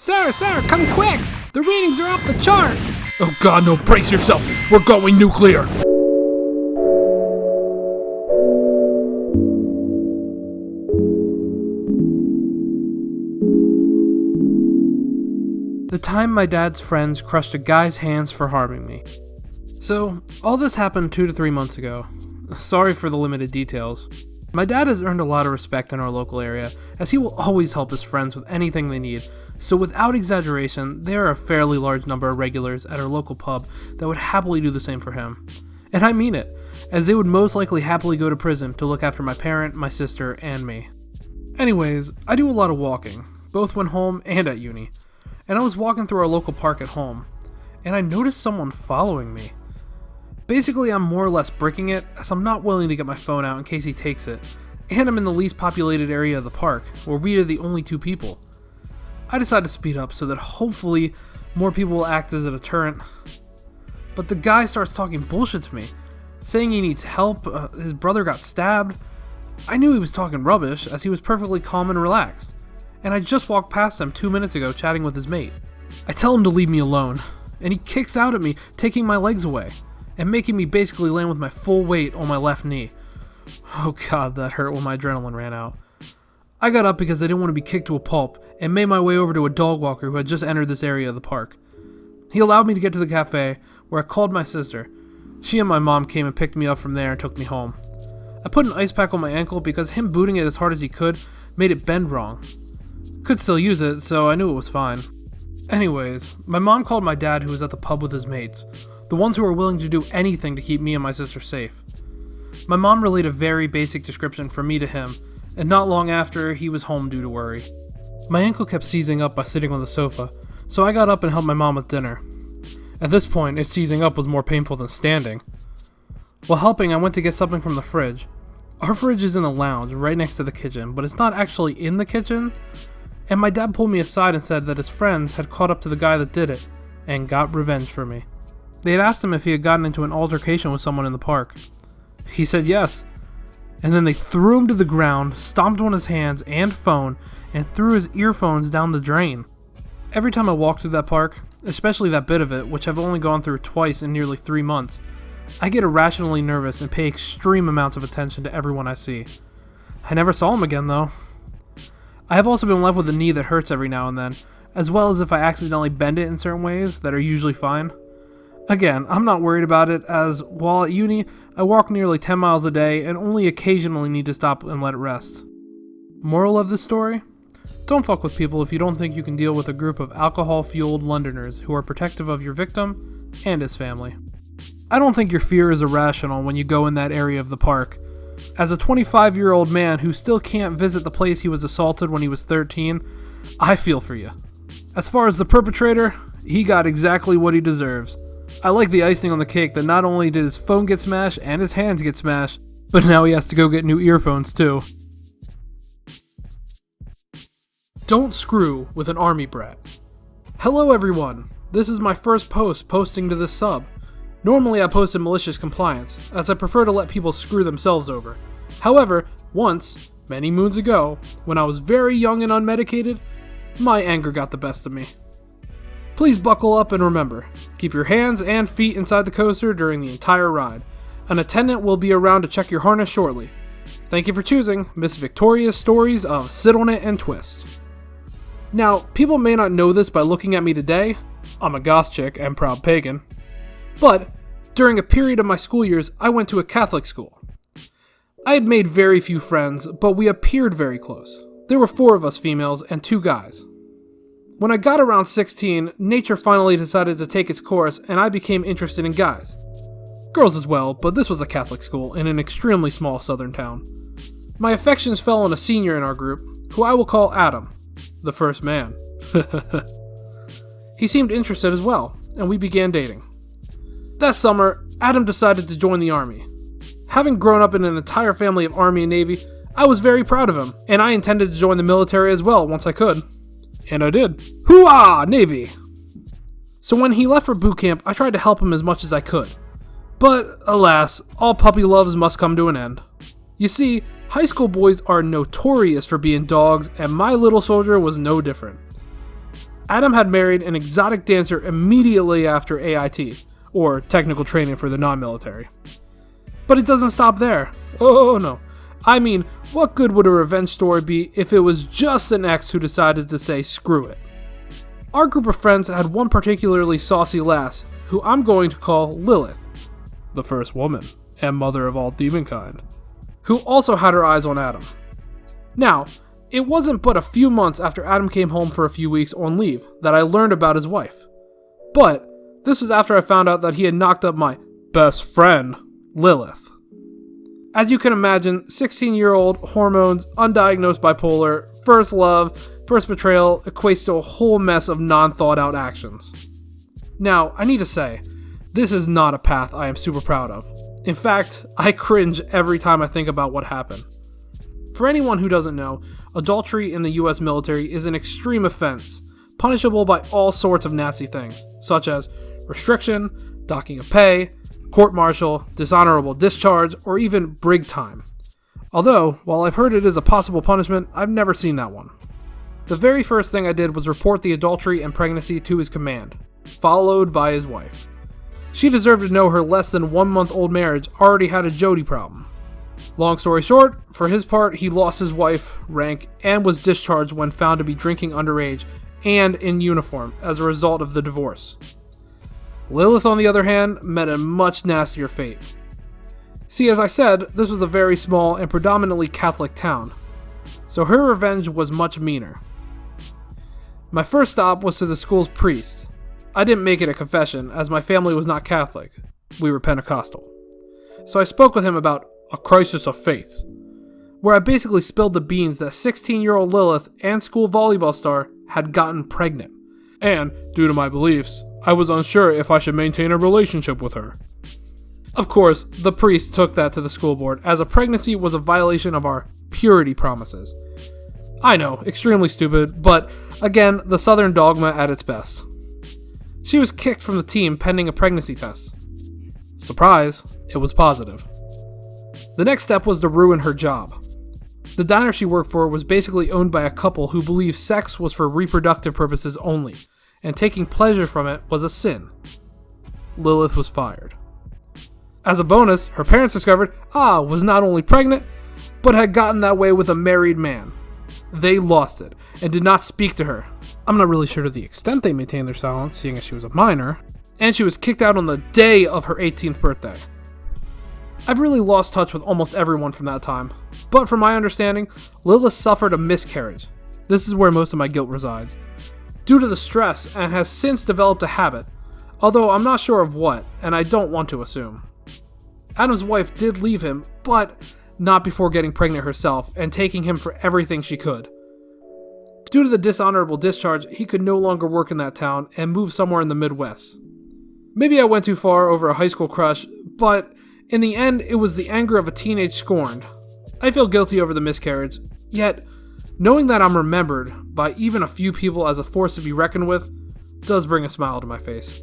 Sir, come quick! The readings are off the chart! Oh god, no, brace yourself! We're going nuclear! The time my dad's friends crushed a guy's hands for harming me. So, all this happened 2 to 3 months ago. Sorry for the limited details. My dad has earned a lot of respect in our local area, as he will always help his friends with anything they need, so without exaggeration, there are a fairly large number of regulars at our local pub that would happily do the same for him. And I mean it, as they would most likely happily go to prison to look after my parent, my sister, and me. Anyways, I do a lot of walking, both when home and at uni, and I was walking through our local park at home, and I noticed someone following me. Basically, I'm more or less bricking it, as I'm not willing to get my phone out in case he takes it, and I'm in the least populated area of the park, where we are the only 2 people. I decide to speed up so that hopefully more people will act as a deterrent, but the guy starts talking bullshit to me, saying he needs help, his brother got stabbed. I knew he was talking rubbish, as he was perfectly calm and relaxed, and I just walked past him 2 minutes ago chatting with his mate. I tell him to leave me alone, and he kicks out at me, taking my legs away, and making me basically land with my full weight on my left knee. Oh god, that hurt when my adrenaline ran out. I got up because I didn't want to be kicked to a pulp, and made my way over to a dog walker who had just entered this area of the park. He allowed me to get to the cafe, where I called my sister. She and my mom came and picked me up from there and took me home. I put an ice pack on my ankle because him booting it as hard as he could made it bend wrong. Could still use it, so I knew it was fine. Anyways, my mom called my dad who was at the pub with his mates, the ones who were willing to do anything to keep me and my sister safe. My mom relayed a very basic description from me to him, and not long after, he was home due to worry. My ankle kept seizing up by sitting on the sofa, so I got up and helped my mom with dinner. At this point, it seizing up was more painful than standing. While helping, I went to get something from the fridge. Our fridge is in the lounge, right next to the kitchen, but it's not actually in the kitchen, and my dad pulled me aside and said that his friends had caught up to the guy that did it, and got revenge for me. They had asked him if he had gotten into an altercation with someone in the park. He said yes, and then they threw him to the ground, stomped on his hands and phone, and threw his earphones down the drain. Every time I walk through that park, especially that bit of it, which I've only gone through twice in nearly 3 months, I get irrationally nervous and pay extreme amounts of attention to everyone I see. I never saw him again though. I have also been left with a knee that hurts every now and then, as well as if I accidentally bend it in certain ways that are usually fine. Again, I'm not worried about it, as while at uni, I walk nearly 10 miles a day and only occasionally need to stop and let it rest. Moral of this story? Don't fuck with people if you don't think you can deal with a group of alcohol-fueled Londoners who are protective of your victim and his family. I don't think your fear is irrational when you go in that area of the park. As a 25-year-old man who still can't visit the place he was assaulted when he was 13, I feel for you. As far as the perpetrator, he got exactly what he deserves. I like the icing on the cake that not only did his phone get smashed and his hands get smashed, but now he has to go get new earphones too. Don't screw with an army brat. Hello everyone, this is my first post posting to this sub. Normally I post in malicious compliance, as I prefer to let people screw themselves over. However, once, many moons ago, when I was very young and unmedicated, my anger got the best of me. Please buckle up and remember, keep your hands and feet inside the coaster during the entire ride. An attendant will be around to check your harness shortly. Thank you for choosing Miss Victoria's Stories of Sit On It and Twist. Now, people may not know this by looking at me today. I'm a goth chick and proud pagan. But, during a period of my school years, I went to a Catholic school. I had made very few friends, but we appeared very close. There were 4 of us females and 2 guys. When I got around 16, nature finally decided to take its course and I became interested in guys. Girls as well, but this was a Catholic school in an extremely small southern town. My affections fell on a senior in our group, who I will call Adam, the first man. He seemed interested as well, and we began dating. That summer, Adam decided to join the Army. Having grown up in an entire family of Army and Navy, I was very proud of him, and I intended to join the military as well once I could. And I did. Hoo-ah, Navy! So when he left for boot camp, I tried to help him as much as I could. But, alas, all puppy loves must come to an end. You see, high school boys are notorious for being dogs, and my little soldier was no different. Adam had married an exotic dancer immediately after AIT, or technical training for the non-military. But it doesn't stop there. Oh no. I mean, what good would a revenge story be if it was just an ex who decided to say screw it? Our group of friends had one particularly saucy lass, who I'm going to call Lilith, the first woman, and mother of all demonkind, who also had her eyes on Adam. Now, it wasn't but a few months after Adam came home for a few weeks on leave that I learned about his wife. But this was after I found out that he had knocked up my best friend, Lilith. As you can imagine, 16-year-old, hormones, undiagnosed bipolar, first love, first betrayal equates to a whole mess of non-thought-out actions. Now, I need to say, this is not a path I am super proud of. In fact, I cringe every time I think about what happened. For anyone who doesn't know, adultery in the US military is an extreme offense, punishable by all sorts of nasty things, such as restriction, docking of pay, court-martial, dishonorable discharge, or even brig time. Although, while I've heard it is a possible punishment, I've never seen that one. The very first thing I did was report the adultery and pregnancy to his command, followed by his wife. She deserved to know her less than 1 month old marriage already had a Jody problem. Long story short, for his part, he lost his wife, rank, and was discharged when found to be drinking underage and in uniform as a result of the divorce. Lilith, on the other hand, met a much nastier fate. See, as I said, this was a very small and predominantly Catholic town, so her revenge was much meaner. My first stop was to the school's priest. I didn't make it a confession, as my family was not Catholic. We were Pentecostal. So I spoke with him about a crisis of faith, where I basically spilled the beans that 16-year-old Lilith and school volleyball star had gotten pregnant, and, due to my beliefs, I was unsure if I should maintain a relationship with her. Of course, the priest took that to the school board, as a pregnancy was a violation of our purity promises. I know, extremely stupid, but again, the Southern dogma at its best. She was kicked from the team pending a pregnancy test. Surprise, it was positive. The next step was to ruin her job. The diner she worked for was basically owned by a couple who believed sex was for reproductive purposes only, and taking pleasure from it was a sin. Lilith was fired. As a bonus, her parents discovered was not only pregnant, but had gotten that way with a married man. They lost it, and did not speak to her. I'm not really sure to the extent they maintained their silence, seeing as she was a minor, and she was kicked out on the day of her 18th birthday. I've really lost touch with almost everyone from that time, but from my understanding, Lilith suffered a miscarriage. This is where most of my guilt resides, due to the stress, and has since developed a habit, although I'm not sure of what, and I don't want to assume. Adam's wife did leave him, but not before getting pregnant herself and taking him for everything she could. Due to the dishonorable discharge, he could no longer work in that town and moved somewhere in the Midwest. Maybe I went too far over a high school crush, but in the end, it was the anger of a teenage scorned. I feel guilty over the miscarriage, yet knowing that I'm remembered by even a few people as a force to be reckoned with does bring a smile to my face.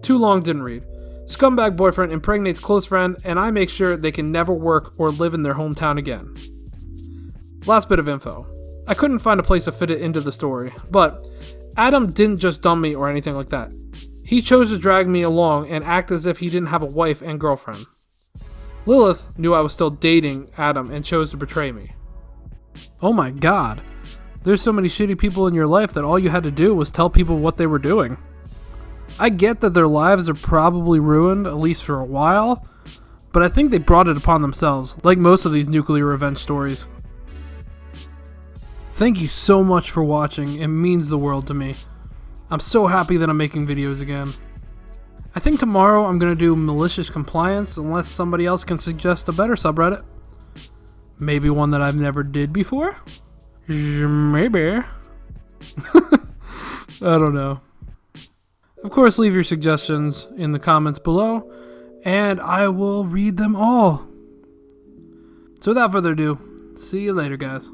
Too long didn't read. Scumbag boyfriend impregnates close friend, and I make sure they can never work or live in their hometown again. Last bit of info. I couldn't find a place to fit it into the story, but Adam didn't just dump me or anything like that. He chose to drag me along and act as if he didn't have a wife and girlfriend. Lilith knew I was still dating Adam and chose to betray me. Oh my god. There's so many shitty people in your life that all you had to do was tell people what they were doing. I get that their lives are probably ruined, at least for a while, but I think they brought it upon themselves, like most of these nuclear revenge stories. Thank you so much for watching, it means the world to me. I'm so happy that I'm making videos again. I think tomorrow I'm going to do malicious compliance unless somebody else can suggest a better subreddit. Maybe one that I've never did before? Maybe. I don't know. Of course, leave your suggestions in the comments below, and I will read them all. So without further ado, see you later, guys.